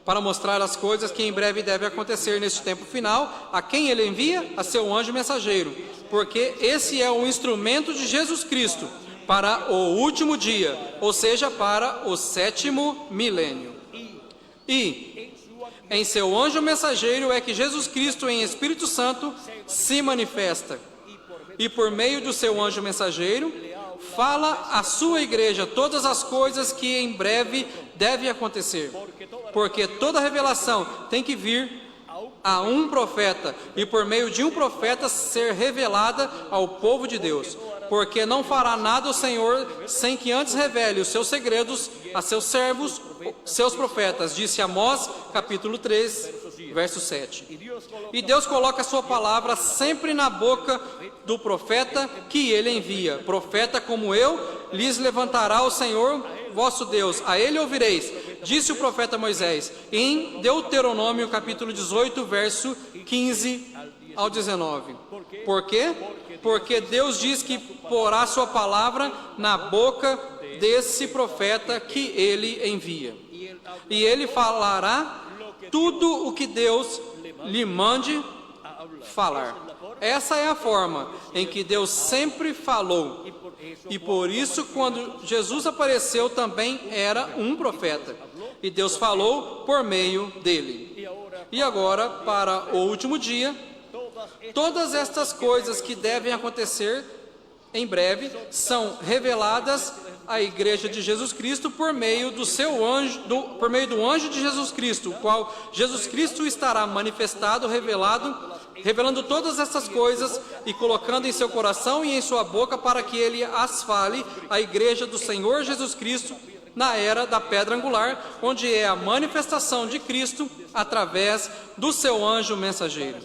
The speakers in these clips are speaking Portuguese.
para mostrar as coisas que em breve devem acontecer neste tempo final. A quem ele envia? A seu anjo mensageiro, porque esse é o instrumento de Jesus Cristo para o último dia, ou seja, para o 7º milênio. E em seu anjo mensageiro é que Jesus Cristo em Espírito Santo se manifesta, e por meio do seu anjo mensageiro fala à sua igreja todas as coisas que em breve devem acontecer, porque toda revelação tem que vir a um profeta, e por meio de um profeta ser revelada ao povo de Deus, porque não fará nada o Senhor sem que antes revele os seus segredos a seus servos, seus profetas, disse Amós, capítulo 3, verso 7. E Deus coloca a sua palavra sempre na boca do profeta que ele envia. Profeta como eu, lhes levantará o Senhor vosso Deus, a ele ouvireis, disse o profeta Moisés, em Deuteronômio capítulo 18, verso 15 ao 19. Por quê? Porque Deus diz que porá sua palavra na boca desse profeta que ele envia. E ele falará tudo o que Deus lhe mande falar. Essa é a forma em que Deus sempre falou. E por isso, quando Jesus apareceu, também era um profeta. E Deus falou por meio dele. E agora, para o último dia, todas estas coisas que devem acontecer em breve são reveladas à igreja de Jesus Cristo por meio do seu anjo, por meio do anjo de Jesus Cristo, o qual Jesus Cristo estará manifestado, revelando todas essas coisas e colocando em seu coração e em sua boca para que ele as fale à igreja do Senhor Jesus Cristo na era da pedra angular, onde é a manifestação de Cristo através do seu anjo mensageiro,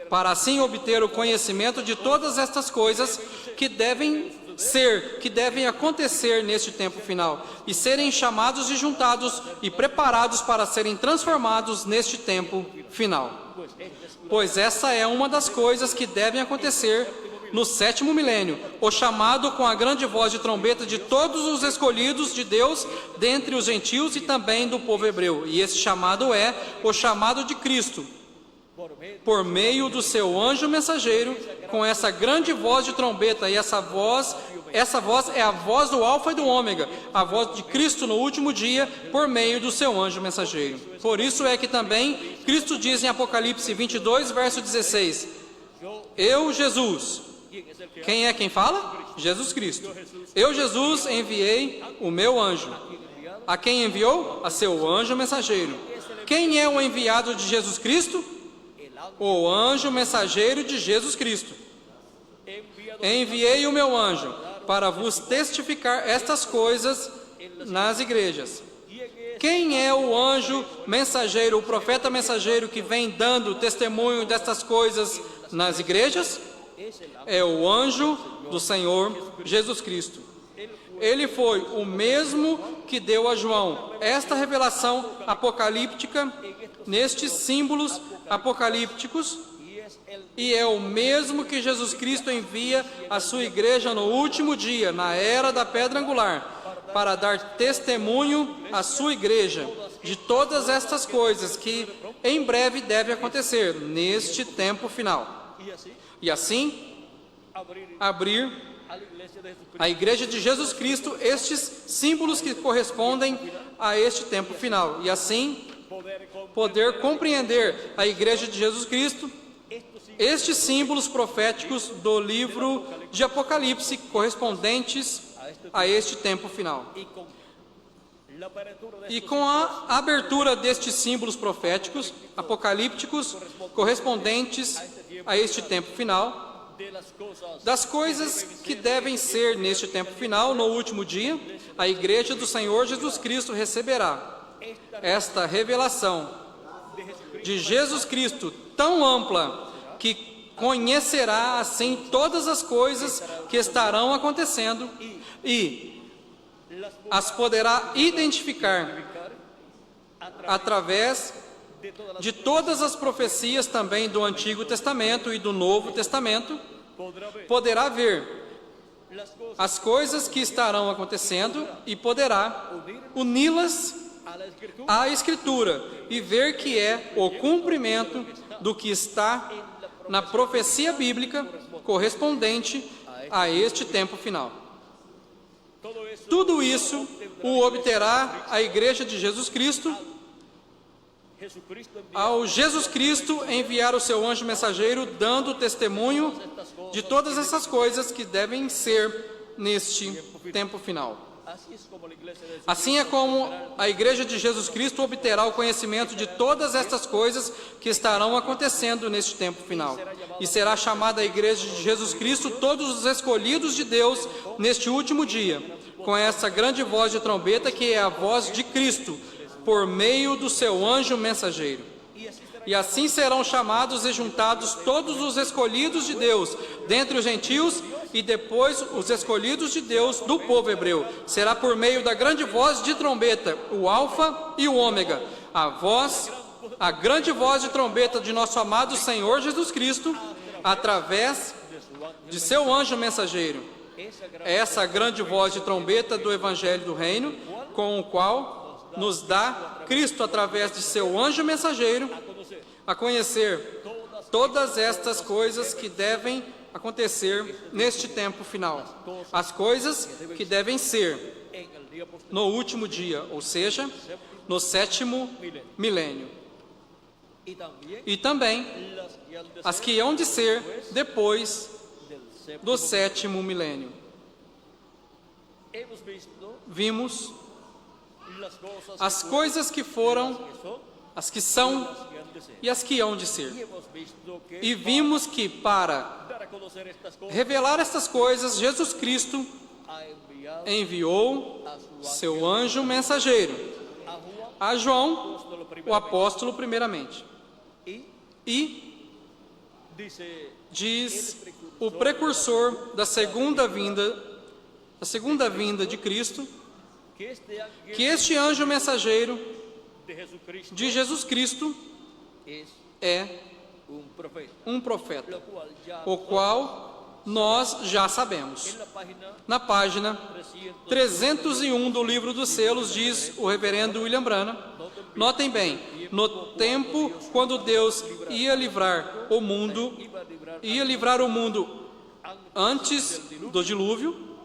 para assim obter o conhecimento de todas estas coisas que devem acontecer neste tempo final, e serem chamados e juntados e preparados para serem transformados neste tempo final. Pois essa é uma das coisas que devem acontecer no 7º milênio, o chamado com a grande voz de trombeta de todos os escolhidos de Deus dentre os gentios e também do povo hebreu. E esse chamado é o chamado de Cristo, por meio do seu anjo mensageiro, com essa grande voz de trombeta. E essa voz é a voz do Alfa e do Ômega, a voz de Cristo no último dia, por meio do seu anjo mensageiro. Por isso é que também Cristo diz em Apocalipse 22, verso 16, eu, Jesus. Quem é quem fala? Jesus Cristo. Eu, Jesus, enviei o meu anjo. A quem enviou? A seu anjo mensageiro. Quem é o enviado de Jesus Cristo? O anjo mensageiro de Jesus Cristo. Enviei o meu anjo para vos testificar estas coisas nas igrejas. Quem é o anjo mensageiro, o profeta mensageiro que vem dando testemunho destas coisas nas igrejas? É o anjo do Senhor Jesus Cristo. Ele foi o mesmo que deu a João esta revelação apocalíptica, nestes símbolos apocalípticos, e é o mesmo que Jesus Cristo envia à sua igreja no último dia, na era da pedra angular, para dar testemunho à sua igreja de todas estas coisas que em breve devem acontecer neste tempo final. E assim, abrir à igreja de Jesus Cristo estes símbolos que correspondem a este tempo final. E assim, poder compreender a igreja de Jesus Cristo estes símbolos proféticos do livro de Apocalipse correspondentes a este tempo final. E com a abertura destes símbolos proféticos apocalípticos correspondentes a este tempo final, das coisas que devem ser neste tempo final, no último dia, a igreja do Senhor Jesus Cristo receberá esta revelação de Jesus Cristo tão ampla que conhecerá assim todas as coisas que estarão acontecendo e as poderá identificar através de todas as profecias também do Antigo Testamento e do Novo Testamento. Poderá ver as coisas que estarão acontecendo e poderá uni-las à Escritura e ver que é o cumprimento do que está na profecia bíblica correspondente a este tempo final. Tudo isso o obterá a Igreja de Jesus Cristo, ao Jesus Cristo enviar o seu anjo mensageiro, dando testemunho de todas essas coisas que devem ser neste tempo final. Assim é como a Igreja de Jesus Cristo obterá o conhecimento de todas estas coisas que estarão acontecendo neste tempo final. E será chamada a Igreja de Jesus Cristo todos os escolhidos de Deus neste último dia, com essa grande voz de trombeta que é a voz de Cristo, por meio do seu anjo mensageiro. E assim serão chamados e juntados todos os escolhidos de Deus dentre os gentios, e depois os escolhidos de Deus do povo hebreu. Será por meio da grande voz de trombeta, o alfa e o ômega, a grande voz de trombeta de nosso amado Senhor Jesus Cristo, através de seu anjo mensageiro. Essa grande voz de trombeta do Evangelho do Reino, com o qual nos dá Cristo, através de seu anjo mensageiro, a conhecer todas estas coisas que devem acontecer neste tempo final. As coisas que devem ser no último dia, ou seja, no 7º milênio. E também as que hão de ser depois do 7º milênio. Vimos as coisas que foram, as que são e as que hão de ser. E vimos que para revelar estas coisas, Jesus Cristo enviou seu anjo mensageiro a João, o apóstolo, primeiramente. E diz o precursor da segunda vinda de Cristo, que este anjo mensageiro de Jesus Cristo é um profeta, o qual nós já sabemos. Na página 301 do Livro dos Selos, diz o reverendo William Branham, notem bem, no tempo quando Deus ia livrar o mundo antes do dilúvio,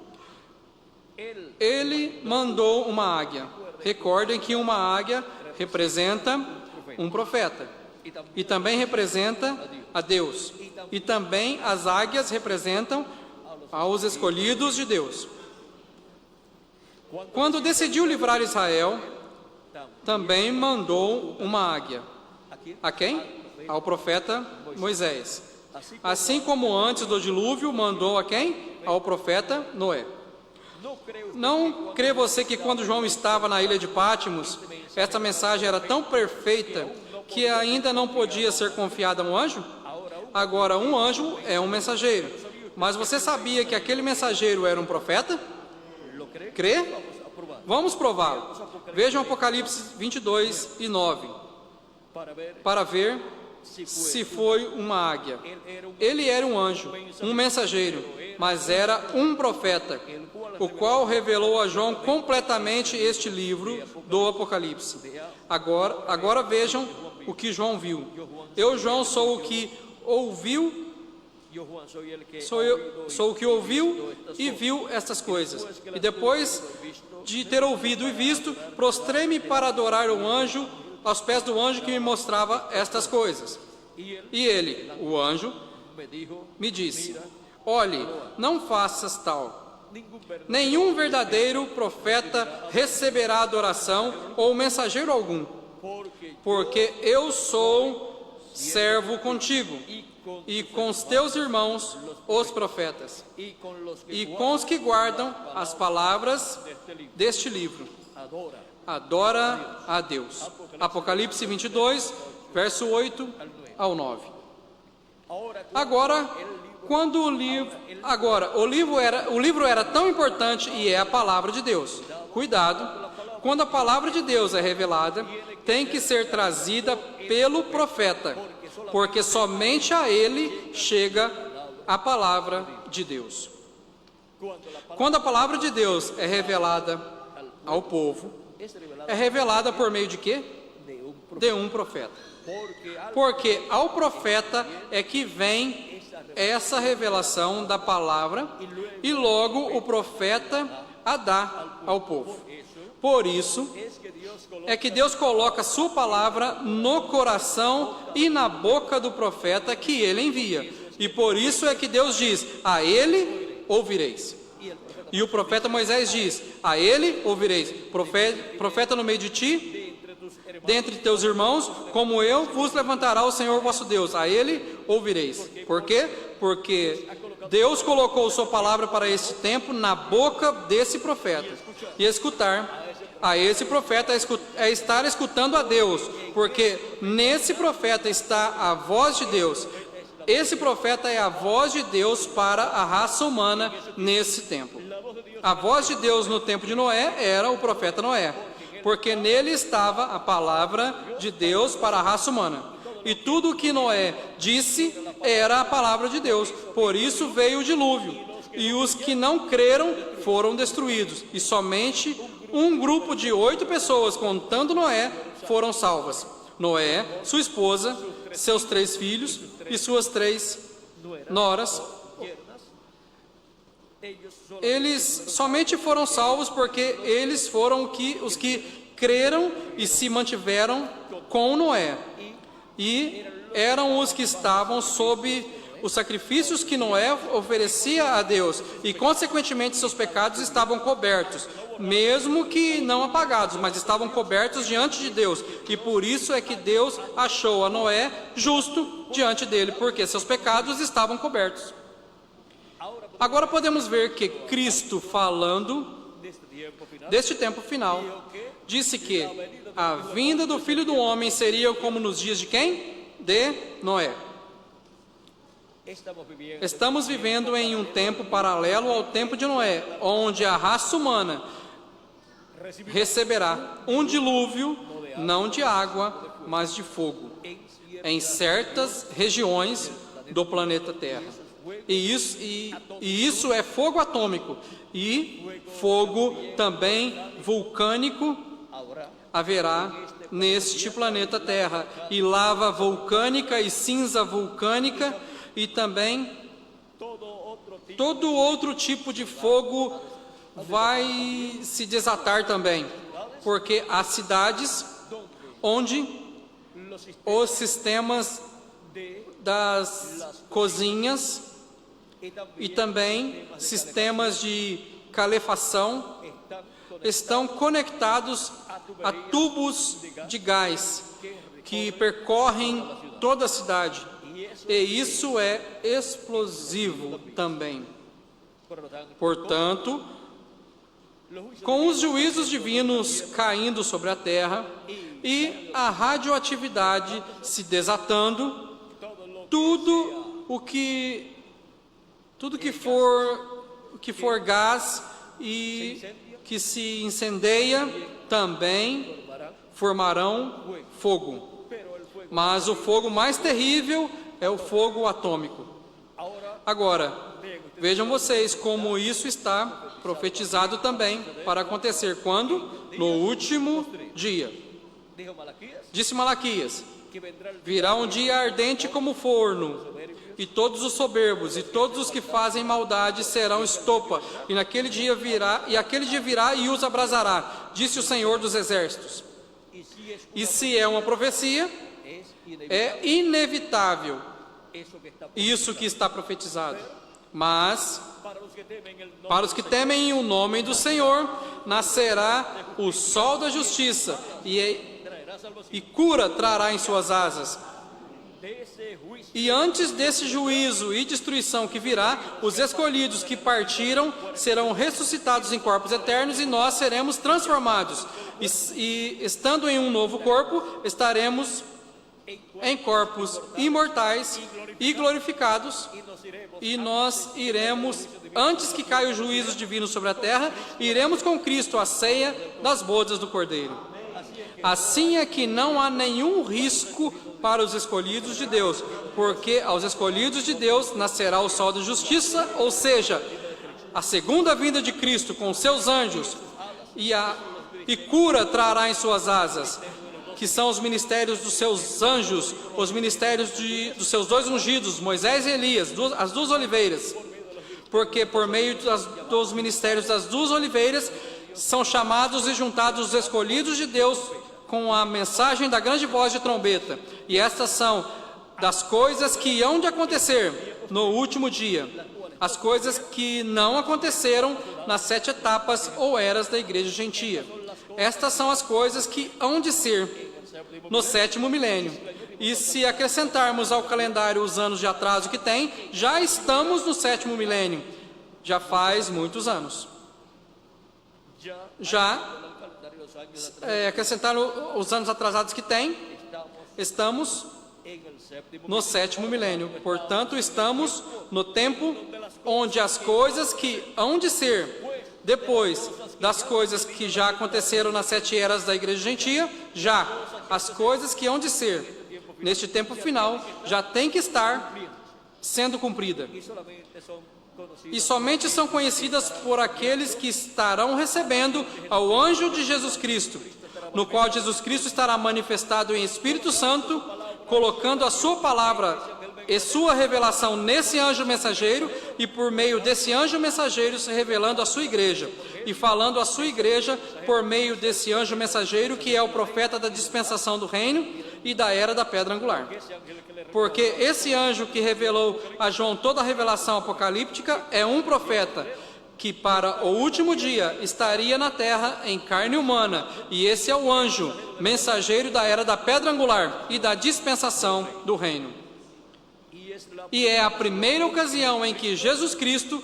Ele mandou uma águia. Recordem que uma águia representa um profeta, e também representa a Deus, e também as águias representam aos escolhidos de Deus. Quando decidiu livrar Israel, também mandou uma águia. A quem? Ao profeta Moisés. Assim como antes do dilúvio mandou a quem? Ao profeta Noé. Não crê você que quando João estava na ilha de Pátimos, esta mensagem era tão perfeita que ainda não podia ser confiada a um anjo? Agora, um anjo é um mensageiro. Mas você sabia que aquele mensageiro era um profeta? Crê? Vamos prová-lo. Vejam Apocalipse 22 e 9. Para ver se foi uma águia. Ele era um anjo, um mensageiro, mas era um profeta, o qual revelou a João completamente este livro do Apocalipse. Agora vejam o que João viu. Eu, João, sou o que ouviu, sou o que ouviu e viu estas coisas. E depois de ter ouvido e visto, prostrei-me para adorar o anjo, aos pés do anjo que me mostrava estas coisas. E ele, o anjo, me disse: olhe, não faças tal. Nenhum verdadeiro profeta receberá adoração ou mensageiro algum, porque eu sou servo contigo e com os teus irmãos, os profetas, e com os que guardam as palavras deste livro. Adora a Deus. Apocalipse 22, verso 8 ao 9. Agora, o livro era tão importante e é a palavra de Deus. Cuidado, quando a palavra de Deus é revelada, tem que ser trazida pelo profeta, porque somente a ele chega a palavra de Deus. Quando a palavra de Deus é revelada ao povo, é revelada por meio de quê? De um profeta. Porque ao profeta é que vem essa revelação da palavra e logo o profeta a dá ao povo. Por isso é que Deus coloca sua palavra no coração e na boca do profeta que ele envia. E por isso é que Deus diz: a ele ouvireis. E o profeta Moisés diz: a ele ouvireis. Profeta no meio de ti, dentre teus irmãos, como eu, vos levantará o Senhor vosso Deus. A ele ouvireis. Por quê? Porque Deus colocou sua palavra para este tempo na boca desse profeta. E escutar a esse profeta é estar escutando a Deus, porque nesse profeta está a voz de Deus. Esse profeta é a voz de Deus para a raça humana nesse tempo. A voz de Deus no tempo de Noé era o profeta Noé, porque nele estava a palavra de Deus para a raça humana. E tudo o que Noé disse era a palavra de Deus. Por isso veio o dilúvio. E os que não creram foram destruídos. E somente um grupo de 8 pessoas, contando Noé, foram salvas. Noé, sua esposa, seus 3 filhos e suas 3 noras. Eles somente foram salvos porque eles foram os que creram e se mantiveram com Noé. E eram os que estavam sob os sacrifícios que Noé oferecia a Deus. E consequentemente seus pecados estavam cobertos, mesmo que não apagados, mas estavam cobertos diante de Deus. E por isso é que Deus achou a Noé justo diante dele, porque seus pecados estavam cobertos. Agora podemos ver que Cristo, falando deste tempo final, disse que a vinda do Filho do Homem seria como nos dias de quem? De Noé. Estamos vivendo em um tempo paralelo ao tempo de Noé, onde a raça humana receberá um dilúvio, não de água, mas de fogo, em certas regiões do planeta Terra. E isso é fogo atômico e fogo também vulcânico haverá neste planeta Terra, e lava vulcânica e cinza vulcânica, e também todo outro tipo de fogo vai se desatar também, porque há cidades onde os sistemas das cozinhas e também sistemas de calefação estão conectados a tubos de gás que percorrem toda a cidade. E isso é explosivo também. Portanto, com os juízos divinos caindo sobre a terra e a radioatividade se desatando, tudo que for gás e que se incendeia também formarão fogo. Mas o fogo mais terrível é o fogo atômico. Agora, vejam vocês como isso está profetizado também para acontecer quando? No último dia. Disse Malaquias: virá um dia ardente como forno, e todos os soberbos e todos os que fazem maldade serão estopa, e aquele dia virá e os abrasará, disse o Senhor dos Exércitos. E se é uma profecia, é inevitável isso que está profetizado. Mas para os que temem o nome do Senhor, nascerá o sol da justiça, e cura trará em suas asas. E antes desse juízo e destruição que virá, os escolhidos que partiram serão ressuscitados em corpos eternos, e nós seremos transformados. E estando em um novo corpo, estaremos em corpos imortais e glorificados, e nós iremos, antes que caia o juízo divino sobre a terra, iremos com Cristo à ceia das bodas do Cordeiro. Assim é que não há nenhum risco para os escolhidos de Deus, porque aos escolhidos de Deus nascerá o sol da justiça, ou seja, a segunda vinda de Cristo com seus anjos, e e cura trará em suas asas, que são os ministérios dos seus anjos, os ministérios dos seus dois ungidos, Moisés e Elias, as duas oliveiras. Porque por meio dos ministérios das duas oliveiras são chamados e juntados os escolhidos de Deus com a mensagem da grande voz de trombeta. E estas são das coisas que hão de acontecer no último dia, as coisas que não aconteceram nas 7 etapas ou eras da igreja gentia. Estas são as coisas que hão de ser no 7º milênio. E se acrescentarmos ao calendário os anos de atraso que tem, já estamos no 7º milênio. Já faz muitos anos. Acrescentar os anos atrasados que tem, estamos no 7º milênio. Portanto, estamos no tempo onde as coisas que hão de ser, depois das coisas que já aconteceram nas 7 eras da igreja gentia, já as coisas que hão de ser neste tempo final já tem que estar sendo cumprida. E somente são conhecidas por aqueles que estarão recebendo ao anjo de Jesus Cristo, no qual Jesus Cristo estará manifestado em Espírito Santo, colocando a sua palavra e sua revelação nesse anjo mensageiro, e por meio desse anjo mensageiro se revelando à sua igreja, e falando à sua igreja por meio desse anjo mensageiro, que é o profeta da dispensação do reino e da era da pedra angular. Porque esse anjo que revelou a João toda a revelação apocalíptica é um profeta que para o último dia estaria na terra em carne humana, e esse é o anjo mensageiro da era da pedra angular e da dispensação do reino. E é a primeira ocasião em que Jesus Cristo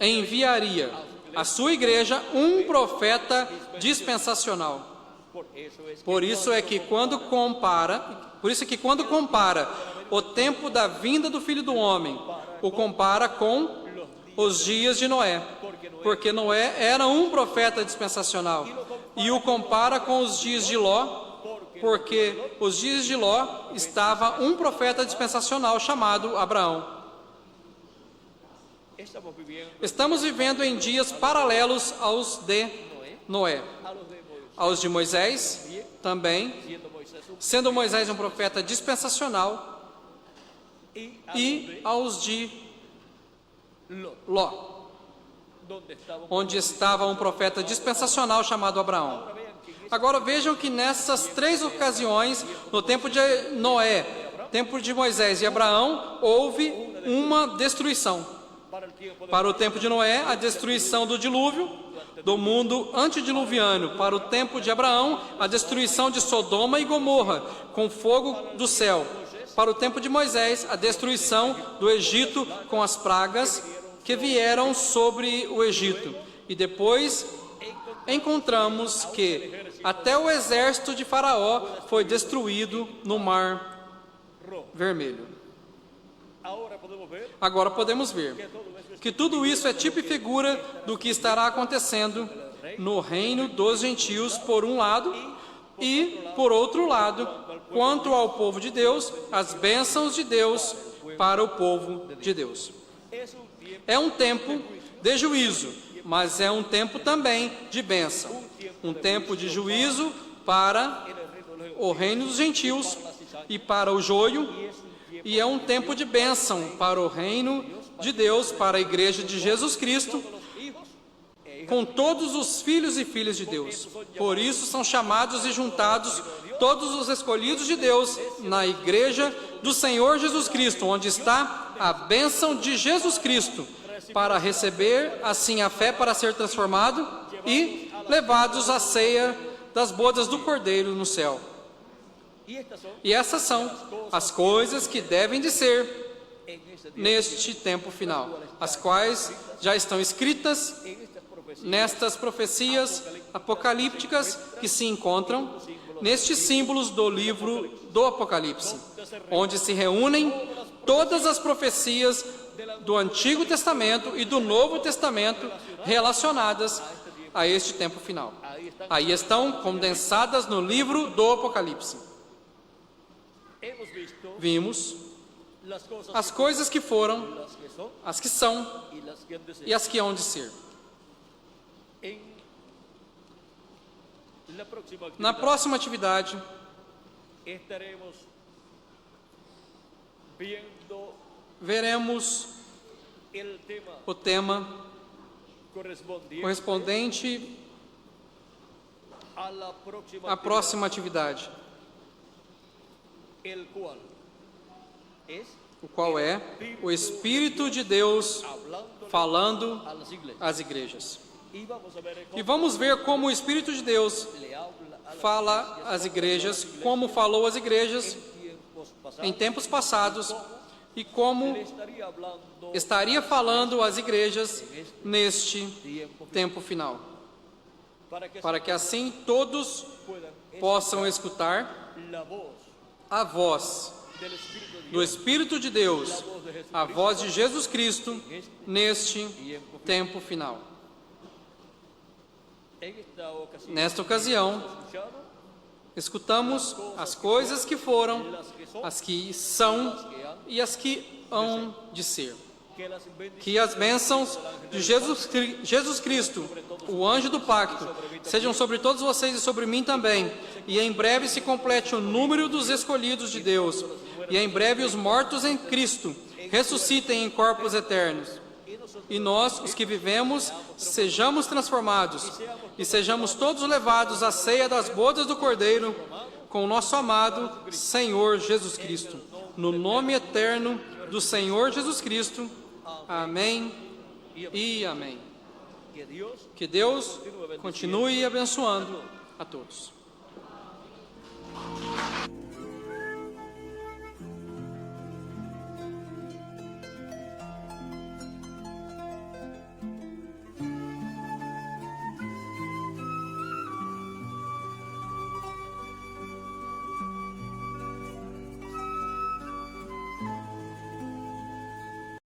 enviaria à sua igreja um profeta dispensacional. Por isso que quando compara o tempo da vinda do Filho do Homem, o compara com os dias de Noé, porque Noé era um profeta dispensacional, e o compara com os dias de Ló, porque os dias de Ló estava um profeta dispensacional chamado Abraão. Estamos vivendo em dias paralelos aos de Noé, aos de Moisés também, sendo Moisés um profeta dispensacional, e aos de Ló, onde estava um profeta dispensacional chamado Abraão. Agora vejam que nessas 3 ocasiões, no tempo de Noé, tempo de Moisés e Abraão, houve uma destruição. Para o tempo de Noé, a destruição do dilúvio, do mundo antediluviano. Para o tempo de Abraão, a destruição de Sodoma e Gomorra, com fogo do céu. Para o tempo de Moisés, a destruição do Egito com as pragas que vieram sobre o Egito. E depois encontramos que até o exército de Faraó foi destruído no Mar Vermelho. Agora podemos ver que tudo isso é tipo e figura do que estará acontecendo no reino dos gentios, por um lado, e, por outro lado, quanto ao povo de Deus, as bênçãos de Deus para o povo de Deus. É um tempo de juízo, mas é um tempo também de bênção. Um tempo de juízo para o reino dos gentios e para o joio, e é um tempo de bênção para o reino de Deus, para a igreja de Jesus Cristo, com todos os filhos e filhas de Deus. Por isso são chamados e juntados todos os escolhidos de Deus na igreja do Senhor Jesus Cristo, onde está a bênção de Jesus Cristo, para receber assim a fé para ser transformado e levados à ceia das bodas do Cordeiro no céu. E essas são as coisas que devem de ser neste tempo final, as quais já estão escritas nestas profecias apocalípticas que se encontram nestes símbolos do livro do Apocalipse, onde se reúnem todas as profecias do Antigo Testamento e do Novo Testamento relacionadas a este tempo final. Aí estão condensadas no livro do Apocalipse. Vimos as coisas que foram, as que são e as que hão de ser. La próxima Na actividad próxima atividade, estaremos viendo veremos el tema o tema correspondente a la próxima à próxima atividade, el cual es o qual é o Espírito de Deus hablando falando a las iglesias. às igrejas. Y vamos a ver E vamos ver como o Espírito de Deus le habla a las fala às igrejas, como falou às igrejas tiempos pasados. em tempos passados e como Él estaría hablando estaria falando às igrejas neste tempo final, para que assim todos puedan possam escutar la voz a voz del Espíritu de do Espírito de Deus, a voz de Jesus Cristo neste tempo final. En esta ocasión Nesta ocasião, escuchado escutamos as coisas que foram, as que são e as que hão de ser. que las bendiciones Que as bênçãos de Jesus Cristo, o anjo do pacto, sejam sobre todos vocês e sobre mim também. E em breve se complete o número dos escolhidos de Deus. E em breve os mortos em Cristo ressuscitem em corpos eternos. E nós, os que vivemos, sejamos transformados e sejamos todos levados à ceia das bodas do Cordeiro com o nosso amado Senhor Jesus Cristo. No nome eterno do Senhor Jesus Cristo. Amém e amém. que Dios Que Deus continue abençoando a todos.